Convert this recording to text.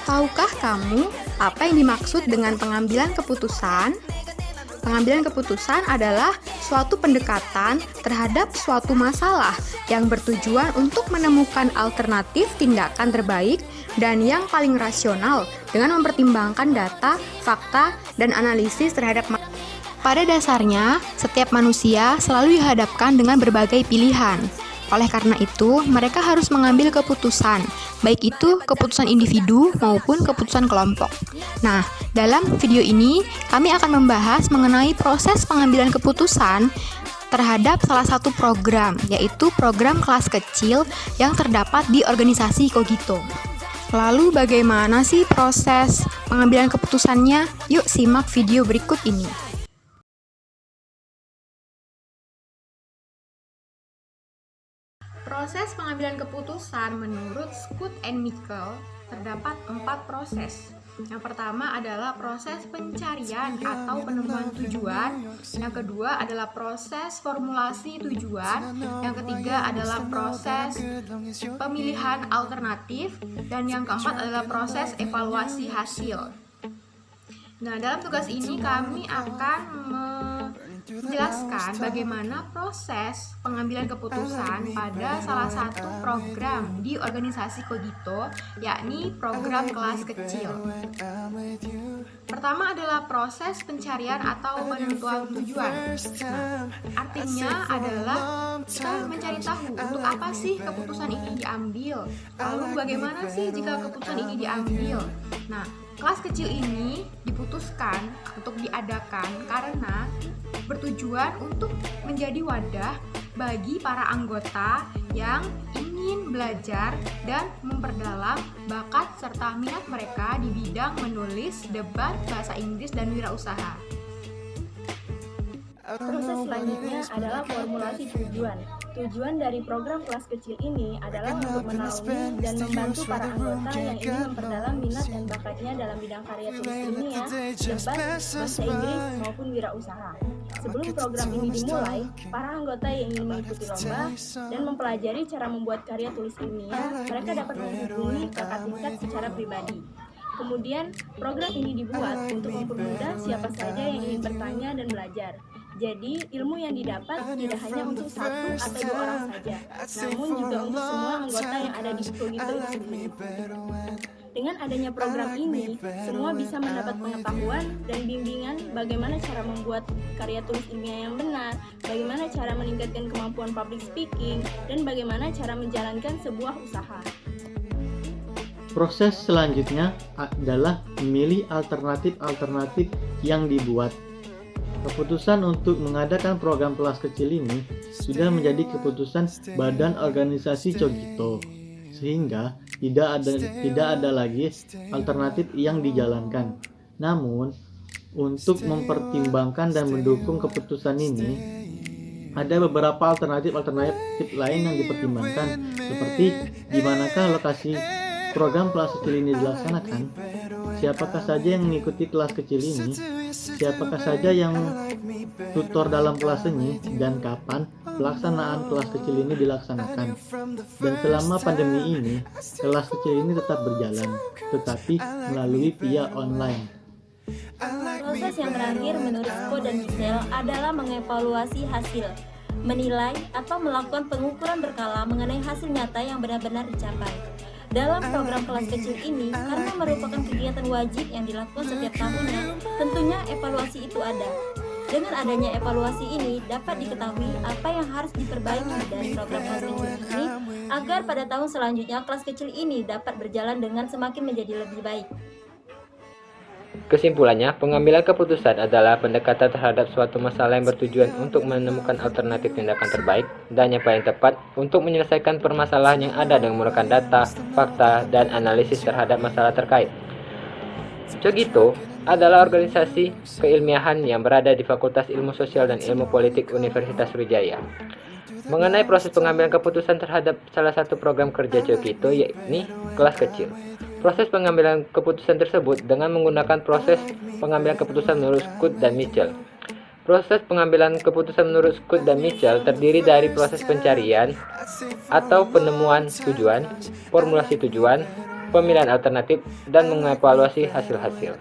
Tahukah kamu apa yang dimaksud dengan pengambilan keputusan? Pengambilan keputusan adalah suatu pendekatan terhadap suatu masalah yang bertujuan untuk menemukan alternatif tindakan terbaik dan yang paling rasional dengan mempertimbangkan data, fakta, dan analisis terhadap Pada dasarnya, setiap manusia selalu dihadapkan dengan berbagai pilihan. Oleh karena itu, mereka harus mengambil keputusan, baik itu keputusan individu maupun keputusan kelompok. Nah, dalam video ini, kami akan membahas mengenai proses pengambilan keputusan terhadap salah satu program, yaitu program kelas kecil yang terdapat di organisasi Kogito. Lalu bagaimana sih proses pengambilan keputusannya? Yuk simak video berikut ini. Proses pengambilan keputusan menurut Scott and Michael terdapat 4 proses. Yang pertama adalah proses pencarian atau penemuan tujuan. Yang kedua adalah proses formulasi tujuan. Yang ketiga adalah proses pemilihan alternatif. Dan yang keempat adalah proses evaluasi hasil. Nah, dalam tugas ini kami akan menjelaskan bagaimana proses pengambilan keputusan pada salah satu program di organisasi Kogito, yakni program kelas kecil. Pertama adalah proses pencarian atau penentuan tujuan. Nah, artinya adalah kita mencari tahu untuk apa sih keputusan ini diambil. Lalu bagaimana sih jika keputusan ini diambil? Nah, kelas kecil ini diputuskan untuk diadakan karena bertujuan untuk menjadi wadah bagi para anggota yang ingin belajar dan memperdalam bakat serta minat mereka di bidang menulis, debat, bahasa Inggris, dan wirausaha. Proses selanjutnya adalah formulasi tujuan. Tujuan dari program kelas kecil ini adalah untuk menaungi dan membantu para anggota yang ingin memperdalam minat dan bakatnya dalam bidang karya tulis ilmiah, debat, bahasa Inggris, maupun wirausaha. Sebelum program ini dimulai, para anggota yang ingin mengikuti lomba dan mempelajari cara membuat karya tulis ilmiah, mereka dapat menghubungi kakak tingkat secara pribadi. Kemudian, program ini dibuat untuk mempermudah siapa saja yang ingin bertanya dan belajar. Jadi, ilmu yang didapat tidak hanya untuk 1 atau 2 orang saja, namun juga untuk semua anggota yang ada di Kogito itu sendiri. Dengan adanya program ini, semua bisa mendapat pengetahuan dan bimbingan bagaimana cara membuat karya tulis ilmiah yang benar, bagaimana cara meningkatkan kemampuan public speaking, dan bagaimana cara menjalankan sebuah usaha. Proses selanjutnya adalah memilih alternatif-alternatif yang dibuat. Keputusan untuk mengadakan program kelas kecil ini sudah menjadi keputusan Badan Organisasi Kogito, sehingga tidak ada lagi alternatif yang dijalankan. Namun, untuk mempertimbangkan dan mendukung keputusan ini, ada beberapa alternatif lain yang dipertimbangkan, seperti di manakah lokasi program kelas kecil ini dilaksanakan, siapakah saja yang mengikuti kelas kecil ini, siapakah saja yang tutor dalam kelas ini, dan kapan pelaksanaan kelas kecil ini dilaksanakan. Dan selama pandemi ini, kelas kecil ini tetap berjalan, tetapi melalui via online. Proses yang terakhir menurut Scott dan Michael adalah mengevaluasi hasil, menilai atau melakukan pengukuran berkala mengenai hasil nyata yang benar-benar dicapai. Dalam program kelas kecil ini, karena merupakan kegiatan wajib yang dilakukan setiap tahunnya, tentunya evaluasi itu ada. Dengan adanya evaluasi ini, dapat diketahui apa yang harus diperbaiki dari program kelas kecil ini, agar pada tahun selanjutnya kelas kecil ini dapat berjalan dengan semakin menjadi lebih baik. Kesimpulannya, pengambilan keputusan adalah pendekatan terhadap suatu masalah yang bertujuan untuk menemukan alternatif tindakan terbaik dan yang paling tepat untuk menyelesaikan permasalahan yang ada dengan menggunakan data, fakta, dan analisis terhadap masalah terkait. Kogito adalah organisasi keilmiahan yang berada di Fakultas Ilmu Sosial dan Ilmu Politik Universitas Sriwijaya. Mengenai proses pengambilan keputusan terhadap salah satu program kerja Kogito, yakni kelas kecil. Proses pengambilan keputusan tersebut dengan menggunakan proses pengambilan keputusan menurut Scott dan Michael. Proses pengambilan keputusan menurut Scott dan Mitchell terdiri dari proses pencarian atau penemuan tujuan, formulasi tujuan, pemilihan alternatif, dan mengevaluasi hasil-hasil.